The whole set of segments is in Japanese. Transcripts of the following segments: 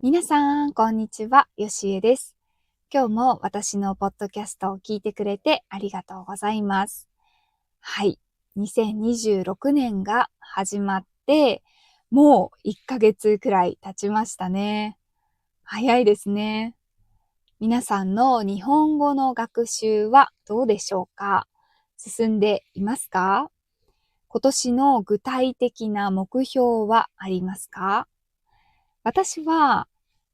皆さん、こんにちは。よしえです。今日も私のポッドキャストを聞いてくれてありがとうございます。はい。2026年が始まって、もう1ヶ月くらい経ちましたね。早いですね。皆さんの日本語の学習はどうでしょうか？進んでいますか？今年の具体的な目標はありますか？私は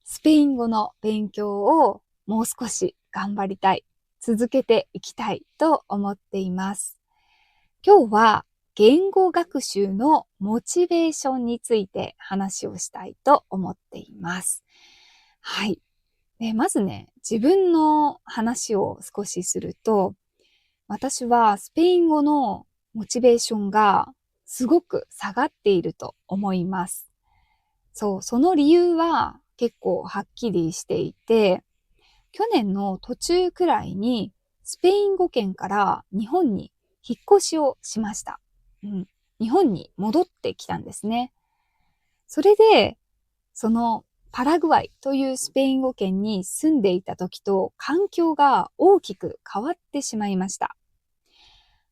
スペイン語の勉強をもう少し頑張りたい、続けていきたいと思っています。今日は言語学習のモチベーションについて話をしたいと思っています。はい。まずね、自分の話を少しすると、私はスペイン語のモチベーションがすごく下がっていると思います。そう、その理由は結構はっきりしていて、去年の途中くらいにスペイン語圏から日本に引っ越しをしました。うん、日本に戻ってきたんですね。それで、そのパラグアイというスペイン語圏に住んでいた時と環境が大きく変わってしまいました。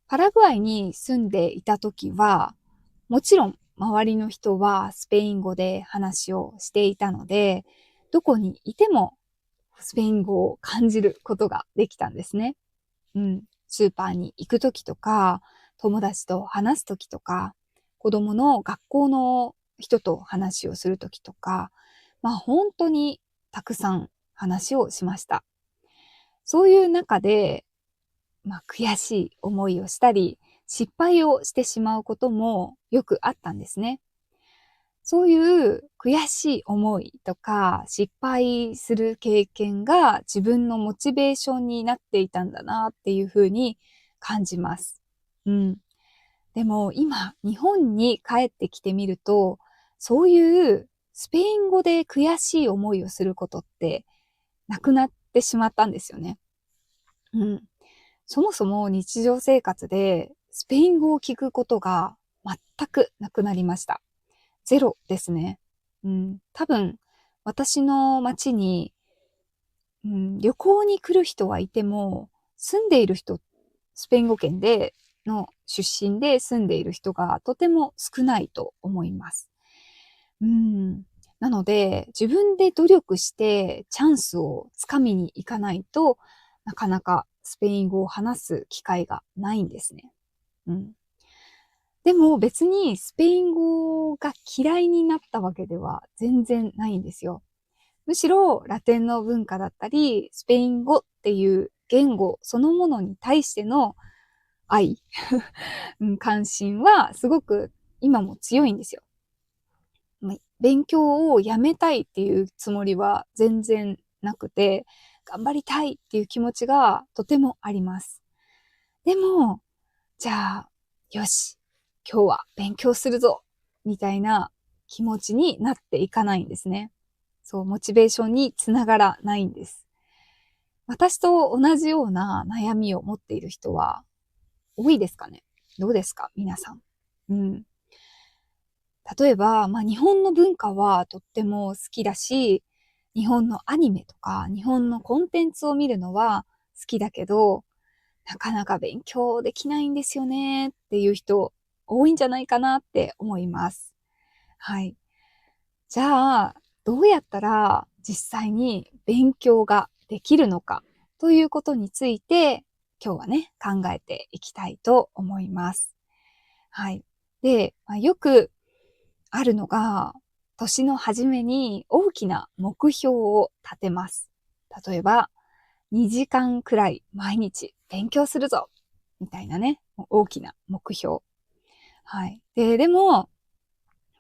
パラグアイに住んでいた時は、もちろん周りの人はスペイン語で話をしていたので、どこにいてもスペイン語を感じることができたんですね。うん。スーパーに行くときとか、友達と話すときとか、子供の学校の人と話をするときとか、本当にたくさん話をしました。そういう中で、悔しい思いをしたり、失敗をしてしまうこともよくあったんですね。そういう悔しい思いとか失敗する経験が自分のモチベーションになっていたんだなっていうふうに感じます。うん。でも今日本に帰ってきてみると、そういうスペイン語で悔しい思いをすることってなくなってしまったんですよね。うん。そもそも日常生活でスペイン語を聞くことが全くなくなりました。ゼロですね。うん、多分、私の街に、旅行に来る人はいても、住んでいる人、スペイン語圏での出身で住んでいる人がとても少ないと思います。うん、なので、自分で努力してチャンスをつかみに行かないとなかなかスペイン語を話す機会がないんですね。うん。でも別にスペイン語が嫌いになったわけでは全然ないんですよ。むしろラテンの文化だったり、スペイン語っていう言語そのものに対しての愛、関心はすごく今も強いんですよ。勉強をやめたいっていうつもりは全然なくて、頑張りたいっていう気持ちがとてもあります。でも、じゃあ、よし、今日は勉強するぞみたいな気持ちになっていかないんですね。そう、モチベーションにつながらないんです。私と同じような悩みを持っている人は多いですかね？どうですか皆さん。うん。例えば、日本の文化はとっても好きだし、日本のアニメとか日本のコンテンツを見るのは好きだけど、なかなか勉強できないんですよねっていう人多いんじゃないかなって思います。はい。じゃあ、どうやったら実際に勉強ができるのかということについて今日はね、考えていきたいと思います。はい。で、よくあるのが、年の初めに大きな目標を立てます。例えば、2時間くらい毎日勉強するぞみたいなね、大きな目標。はい。でも、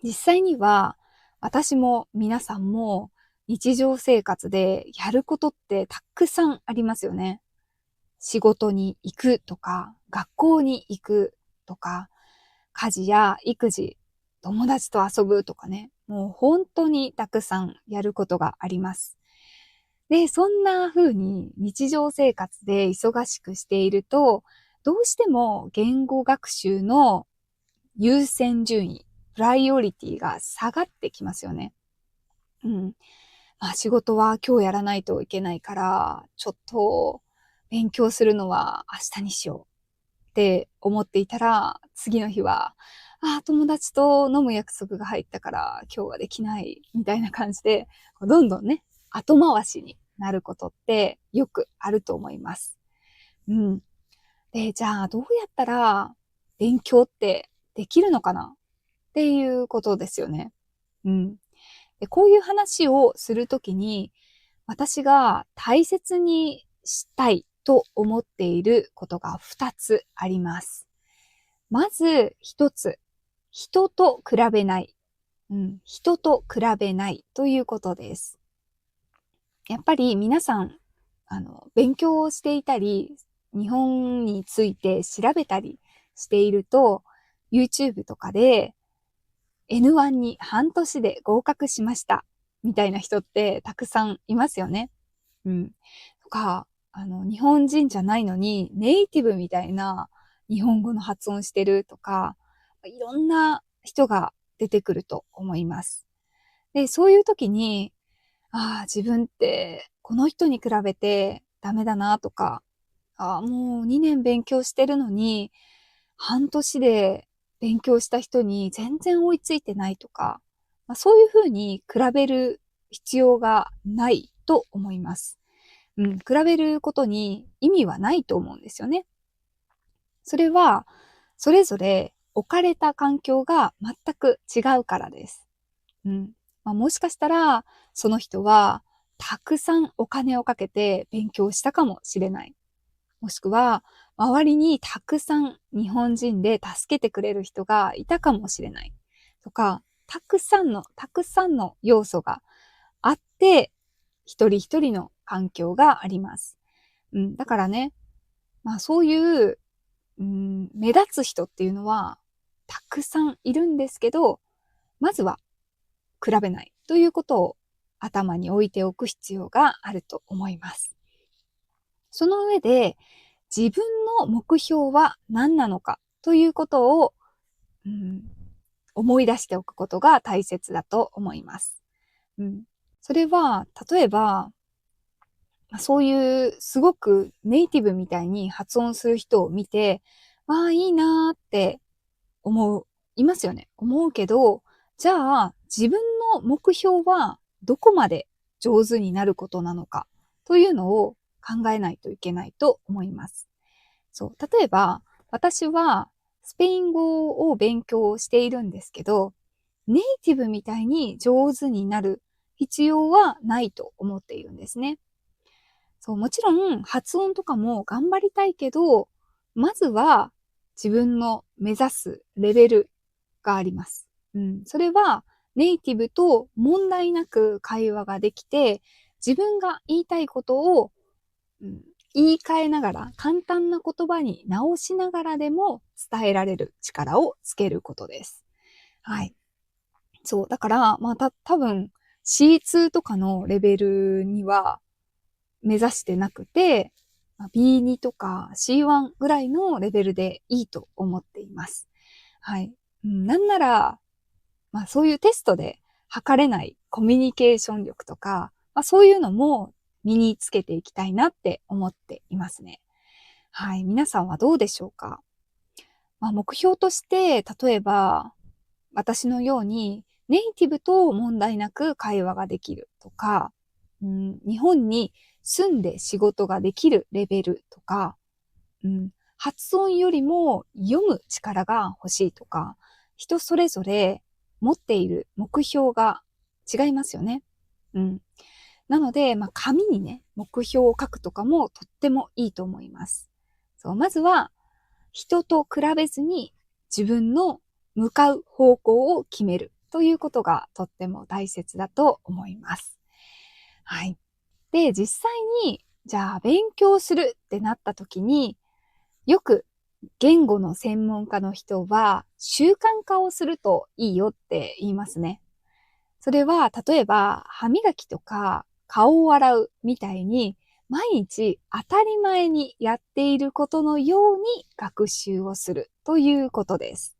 実際には、私も皆さんも日常生活でやることってたくさんありますよね。仕事に行くとか、学校に行くとか、家事や育児、友達と遊ぶとかね、もう本当にたくさんやることがあります。で、そんな風に日常生活で忙しくしていると、どうしても言語学習の優先順位、プライオリティが下がってきますよね。うん。仕事は今日やらないといけないから、ちょっと勉強するのは明日にしようって思っていたら、次の日は、友達と飲む約束が入ったから今日はできないみたいな感じで、どんどんね、後回しになることってよくあると思います。うん。で、じゃあどうやったら勉強ってできるのかなっていうことですよね。うん。で、こういう話をするときに、私が大切にしたいと思っていることが2つあります。まず1つ、人と比べない。人と比べないということです。やっぱり皆さん、勉強をしていたり、日本について調べたりしていると、YouTube とかで N1 に半年で合格しました。みたいな人ってたくさんいますよね。うん。とか、日本人じゃないのにネイティブみたいな日本語の発音してるとか、いろんな人が出てくると思います。で、そういう時に、自分ってこの人に比べてダメだなとか、もう2年勉強してるのに、半年で勉強した人に全然追いついてないとか、そういうふうに比べる必要がないと思います。比べることに意味はないと思うんですよね。それは、それぞれ置かれた環境が全く違うからです。もしかしたら、その人は、たくさんお金をかけて勉強したかもしれない。もしくは、周りにたくさん日本人で助けてくれる人がいたかもしれない。とか、たくさんの要素があって、一人一人の環境があります。だからね、そういう、目立つ人っていうのは、たくさんいるんですけど、まずは比べないということを頭に置いておく必要があると思います。その上で、自分の目標は何なのかということを、思い出しておくことが大切だと思います。それは、例えば、そういうすごくネイティブみたいに発音する人を見て、いいなーっていますよね。思うけど、じゃあ自分の目標はどこまで上手になることなのかというのを考えないといけないと思います。そう。例えば、私はスペイン語を勉強しているんですけど、ネイティブみたいに上手になる必要はないと思っているんですね。そう、もちろん発音とかも頑張りたいけど、まずは自分の目指すレベルがあります。それはネイティブと問題なく会話ができて、自分が言いたいことを、言い換えながら、簡単な言葉に直しながらでも伝えられる力をつけることです。はい。そう。だから、多分 C2 とかのレベルには目指してなくて、B2 とか C1 ぐらいのレベルでいいと思っています。はい。なんなら、そういうテストで測れないコミュニケーション力とか、そういうのも身につけていきたいなって思っていますね。はい。皆さんはどうでしょうか？目標として、例えば、私のようにネイティブと問題なく会話ができるとか、日本に住んで仕事ができるレベルとか、発音よりも読む力が欲しいとか、人それぞれ持っている目標が違いますよね。なので、紙にね、目標を書くとかもとってもいいと思います。そう、まずは、人と比べずに自分の向かう方向を決めるということがとっても大切だと思います。はい。で、実際に、じゃあ勉強するってなった時に、よく言語の専門家の人は習慣化をするといいよって言いますね。それは、例えば、歯磨きとか顔を洗うみたいに、毎日当たり前にやっていることのように学習をするということです。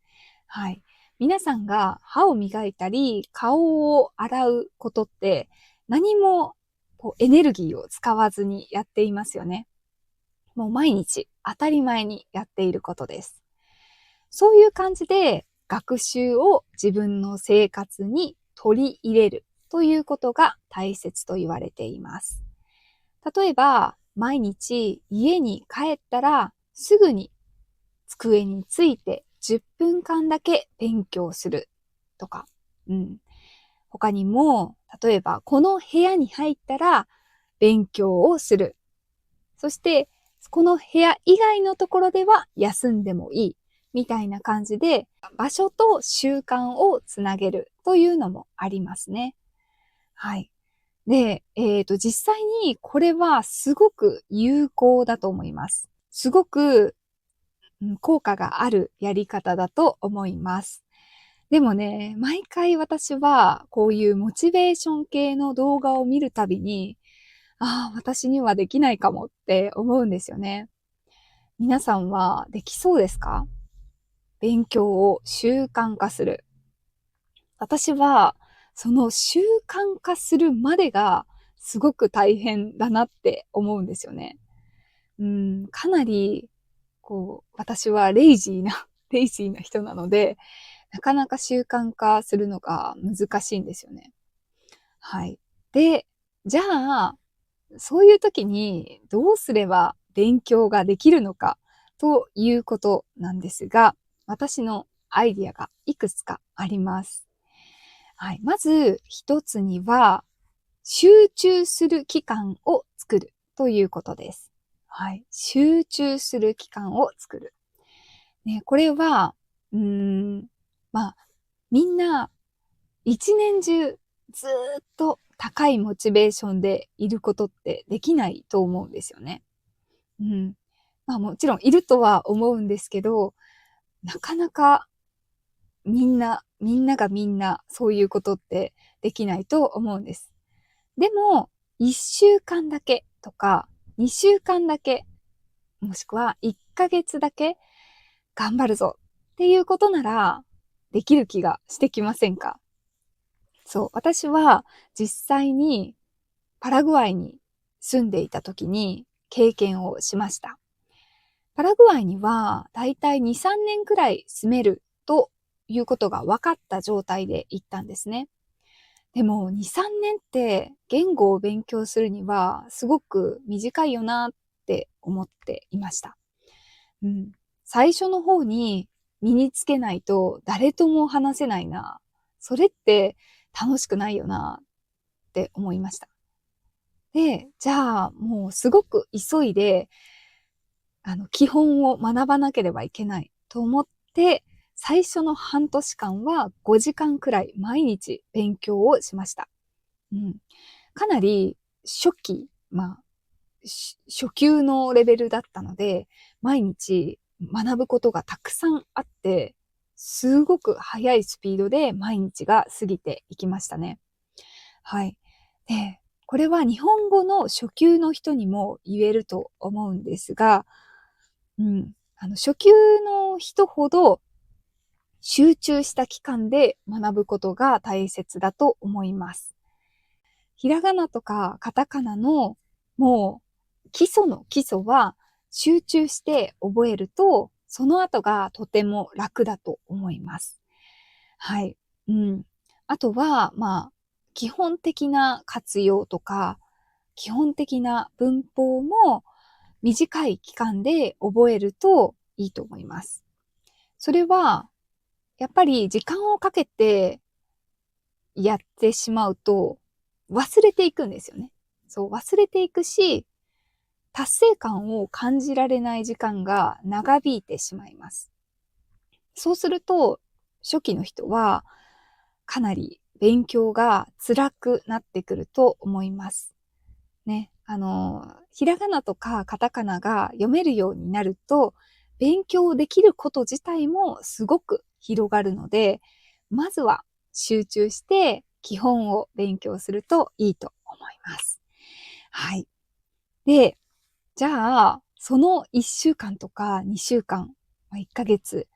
はい。皆さんが歯を磨いたり、顔を洗うことって、何もエネルギーを使わずにやっていますよね。もう毎日当たり前にやっていることです。そういう感じで学習を自分の生活に取り入れるということが大切と言われています。例えば、毎日家に帰ったらすぐに机について10分間だけ勉強するとか、他にも、例えばこの部屋に入ったら勉強をする。そして、この部屋以外のところでは休んでもいい。みたいな感じで、場所と習慣をつなげるというのもありますね。はい。で、実際にこれはすごく有効だと思います。すごく効果があるやり方だと思います。でもね、毎回私はこういうモチベーション系の動画を見るたびに、私にはできないかもって思うんですよね。皆さんはできそうですか？勉強を習慣化する。私は、その習慣化するまでがすごく大変だなって思うんですよね。かなり、私はレイジーな、レイジーな人なので、なかなか習慣化するのが難しいんですよね。はい。で、じゃあ、そういう時にどうすれば勉強ができるのかということなんですが、私のアイディアがいくつかあります。はい。まず一つには、集中する期間を作るということです。はい。集中する期間を作る。ね、これは、うーん、まあ、みんな一年中ずーっと高いモチベーションでいることってできないと思うんですよね。うん。まあもちろんいるとは思うんですけど、なかなかみんながみんなそういうことってできないと思うんです。でも、1週間だけとか、2週間だけ、もしくは1ヶ月だけ頑張るぞっていうことなら、できる気がしてきませんか？そう、私は実際にパラグアイに住んでいた時に経験をしました。パラグアイにはだいたい2、3年くらい住めるということが分かった状態で行ったんですね。でも2、3年って言語を勉強するにはすごく短いよなって思っていました。うん。最初の方に身につけないと誰とも話せないな。それって楽しくないよなって思いました。で、じゃあもうすごく急いで基本を学ばなければいけないと思って、最初の半年間は5時間くらい毎日勉強をしました。うん、かなり初期、初級のレベルだったので、毎日学ぶことがたくさんあって、すごく速いスピードで毎日が過ぎていきましたね。はい。で、これは日本語の初級の人にも言えると思うんですが、初級の人ほど集中した期間で学ぶことが大切だと思います。ひらがなとかカタカナのもう基礎の基礎は集中して覚えると、その後がとても楽だと思います。はい。あとは、基本的な活用とか、基本的な文法も短い期間で覚えるといいと思います。それは、やっぱり時間をかけてやってしまうと忘れていくんですよね。そう、忘れていくし、達成感を感じられない時間が長引いてしまいます。そうすると、初期の人はかなり勉強が辛くなってくると思います。ね。ひらがなとかカタカナが読めるようになると、勉強できること自体もすごく広がるので、まずは集中して基本を勉強するといいと思います。はい。で、じゃあ、その1週間とか2週間、1ヶ月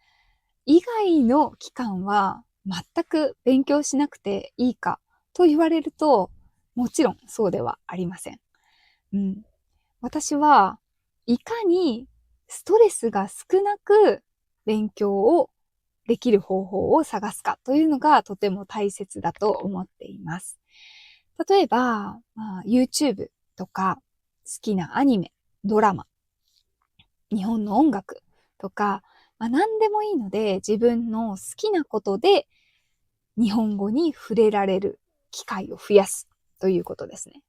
以外の期間は全く勉強しなくていいかと言われると、もちろんそうではありません。私はいかにストレスが少なく勉強をできる方法を探すかというのがとても大切だと思っています。例えば、YouTube とか好きなアニメ、ドラマ、日本の音楽とか、何でもいいので自分の好きなことで日本語に触れられる機会を増やすということですね。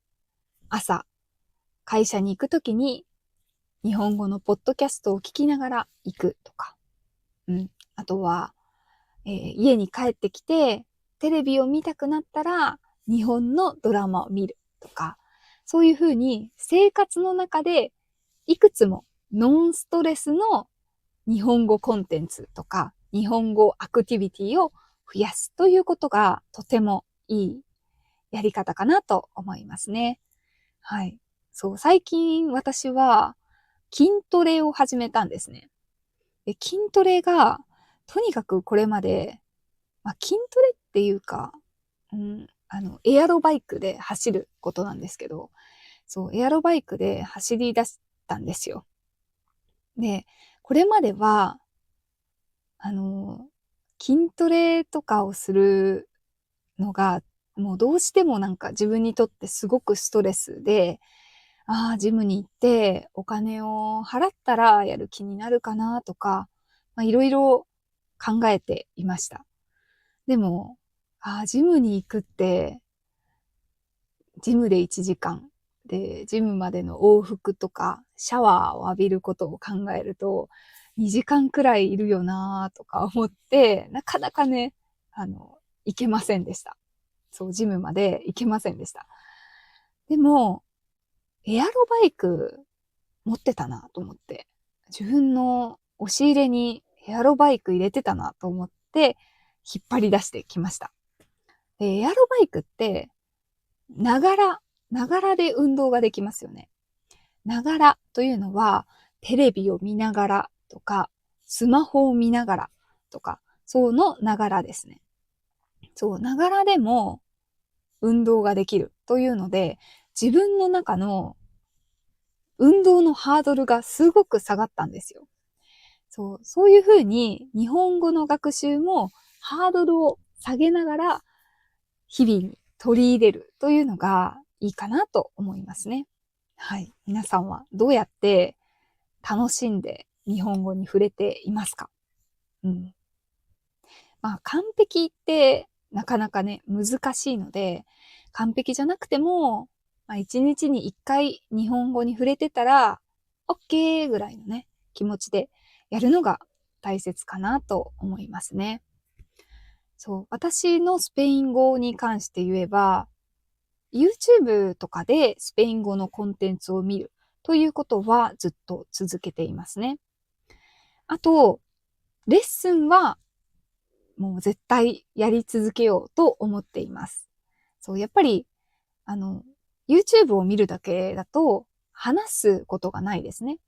朝、会社に行くときに日本語のポッドキャストを聞きながら行くとか、あとは、家に帰ってきてテレビを見たくなったら日本のドラマを見るとか、そういうふうに生活の中でいくつもノンストレスの日本語コンテンツとか日本語アクティビティを増やすということがとてもいいやり方かなと思いますね。はい。そう、最近私は筋トレを始めたんですね。で、筋トレがとにかくこれまで、筋トレっていうか、エアロバイクで走ることなんですけど、そう、エアロバイクで走り出したんですよ。で、これまでは、筋トレとかをするのが、もうどうしてもなんか自分にとってすごくストレスで、ジムに行ってお金を払ったらやる気になるかなとか、いろいろ考えていました。でも、ジムに行くって、ジムで1時間、で、ジムまでの往復とか、シャワーを浴びることを考えると、2時間くらいいるよなとか思って、なかなかね、行けませんでした。そう、ジムまで行けませんでした。でも、エアロバイク持ってたなと思って、自分の押し入れにエアロバイク入れてたなと思って、引っ張り出してきました。で、エアロバイクって、ながらで運動ができますよね。ながらというのは、テレビを見ながらとか、スマホを見ながらとか、そうのながらですね。そう、ながらでも運動ができるというので、自分の中の運動のハードルがすごく下がったんですよ。そういうふうに日本語の学習もハードルを下げながら日々に取り入れるというのがいいかなと思いますね。はい。皆さんはどうやって楽しんで日本語に触れていますか？完璧ってなかなかね、難しいので、完璧じゃなくても、一日に一回日本語に触れてたら、OK ぐらいのね、気持ちでやるのが大切かなと思いますね。そう、私のスペイン語に関して言えば、YouTube とかでスペイン語のコンテンツを見るということはずっと続けていますね。あと、レッスンはもう絶対やり続けようと思っています。そう、やっぱり、あの、YouTube を見るだけだと話すことがないですね。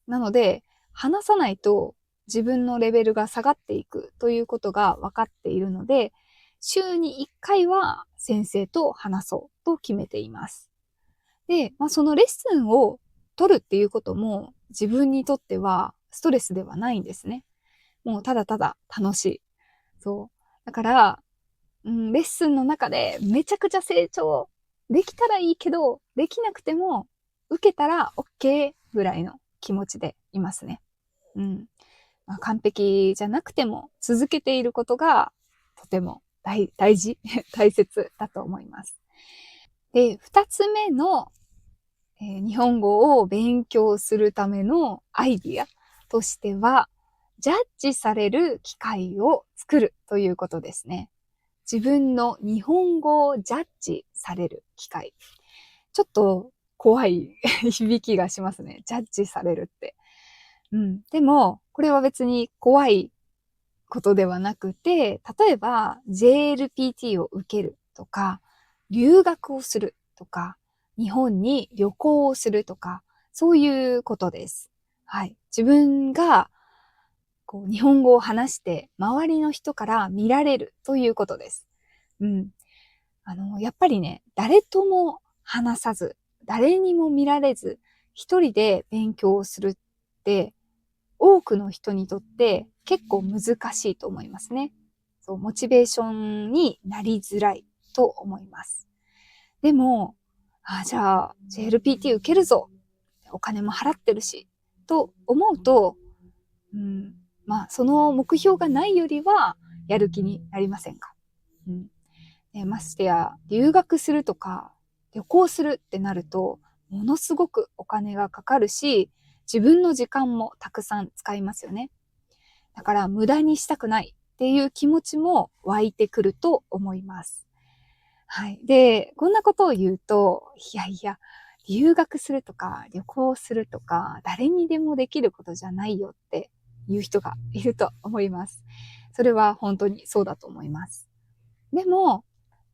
なので、話さないと自分のレベルが下がっていくということが分かっているので、週に1回は先生と話そうと決めています。で、そのレッスンを取るっていうことも自分にとってはストレスではないんですね。もうただただ楽しい。そう。だから、レッスンの中でめちゃくちゃ成長できたらいいけど、できなくても受けたら OK ぐらいの気持ちでいますね。完璧じゃなくても続けていることがとても大事、大切だと思います。で、二つ目の、日本語を勉強するためのアイディアとしては、ジャッジされる機会を作るということですね。自分の日本語をジャッジされる機会。ちょっと怖い響きがしますね。ジャッジされるって。でも、これは別に怖いことではなくて、例えば JLPT を受けるとか、留学をするとか、日本に旅行をするとか、そういうことです。はい。自分が日本語を話して周りの人から見られるということです。やっぱりね、誰とも話さず、誰にも見られず、一人で勉強をするって、多くの人にとって結構難しいと思いますね。そう、モチベーションになりづらいと思います。でも、じゃあ、JLPT 受けるぞ。お金も払ってるし。と思うと、その目標がないよりは、やる気になりませんか？ましてや、留学するとか、旅行するってなると、ものすごくお金がかかるし、自分の時間もたくさん使いますよね。だから無駄にしたくないっていう気持ちも湧いてくると思います。はい。で、こんなことを言うと、いやいや、留学するとか旅行するとか、誰にでもできることじゃないよっていう人がいると思います。それは本当にそうだと思います。でも、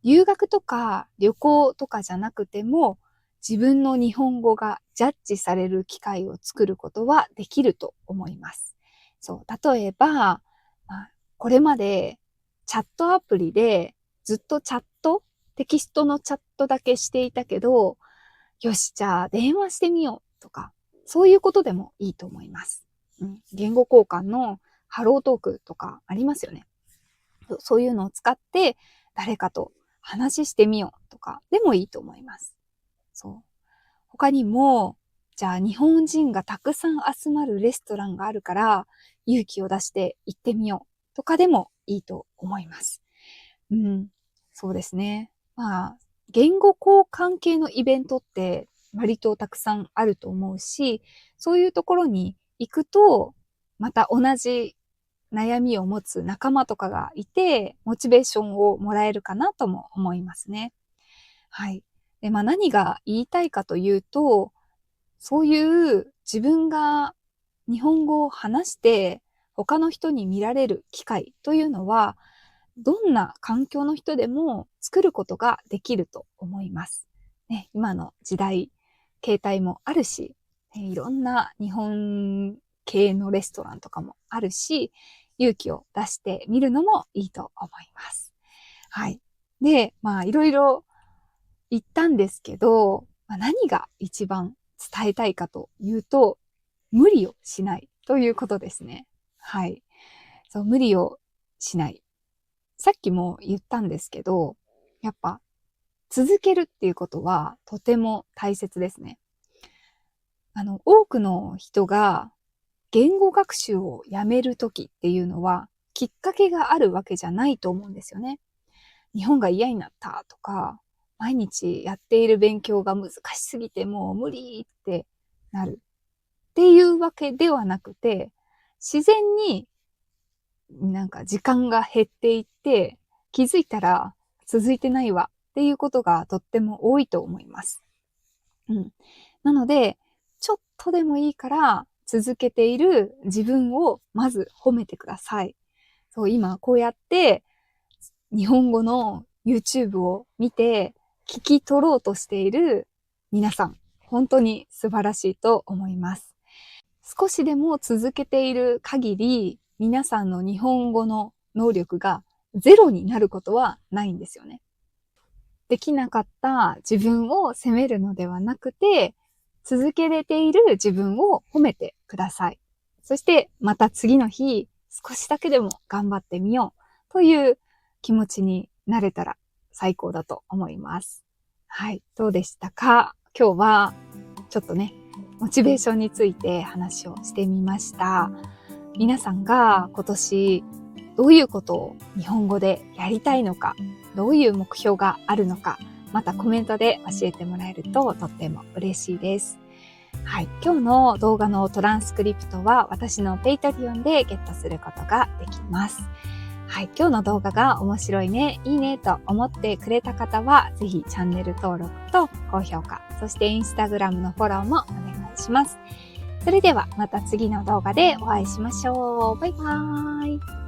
留学とか旅行とかじゃなくても、自分の日本語がジャッジされる機会を作ることはできると思います。そう、例えば、これまでチャットアプリでずっとテキストのチャットだけしていたけど、よし、じゃあ電話してみようとか、そういうことでもいいと思います。言語交換のハロートークとかありますよね。そういうのを使って誰かと話してみようとかでもいいと思います。そう。他にも、じゃあ日本人がたくさん集まるレストランがあるから勇気を出して行ってみようとかでもいいと思います。そうですね。言語交換系のイベントって割とたくさんあると思うし、そういうところに行くと、また同じ悩みを持つ仲間とかがいて、モチベーションをもらえるかなとも思いますね。はい。で、何が言いたいかというと、そういう自分が日本語を話して他の人に見られる機会というのは、どんな環境の人でも作ることができると思います。ね、今の時代、携帯もあるし、いろんな日本系のレストランとかもあるし、勇気を出してみるのもいいと思います。はい。で、いろいろ言ったんですけど、何が一番伝えたいかというと、無理をしないということですね。はい。そう、無理をしない。さっきも言ったんですけど、やっぱ続けるっていうことはとても大切ですね。多くの人が言語学習をやめるときっていうのはきっかけがあるわけじゃないと思うんですよね。日本が嫌になったとか、毎日やっている勉強が難しすぎてもう無理ってなるっていうわけではなくて、自然に時間が減っていって、気づいたら続いてないわっていうことがとっても多いと思います。なので、ちょっとでもいいから続けている自分をまず褒めてください。そう、今こうやって日本語の YouTube を見て聞き取ろうとしている皆さん、本当に素晴らしいと思います。少しでも続けている限り、皆さんの日本語の能力がゼロになることはないんですよね。できなかった自分を責めるのではなくて、続けれている自分を褒めてください。そしてまた次の日、少しだけでも頑張ってみようという気持ちになれたら最高だと思います。はい。どうでしたか？今日はちょっとね、モチベーションについて話をしてみました。皆さんが今年どういうことを日本語でやりたいのか、どういう目標があるのか、またコメントで教えてもらえるととっても嬉しいです。はい。今日の動画のトランスクリプトは私のペイトリオンでゲットすることができます。はい。今日の動画が面白いね、いいねと思ってくれた方は、ぜひチャンネル登録と高評価、そしてインスタグラムのフォローもお願いします。それではまた次の動画でお会いしましょう。バイバーイ。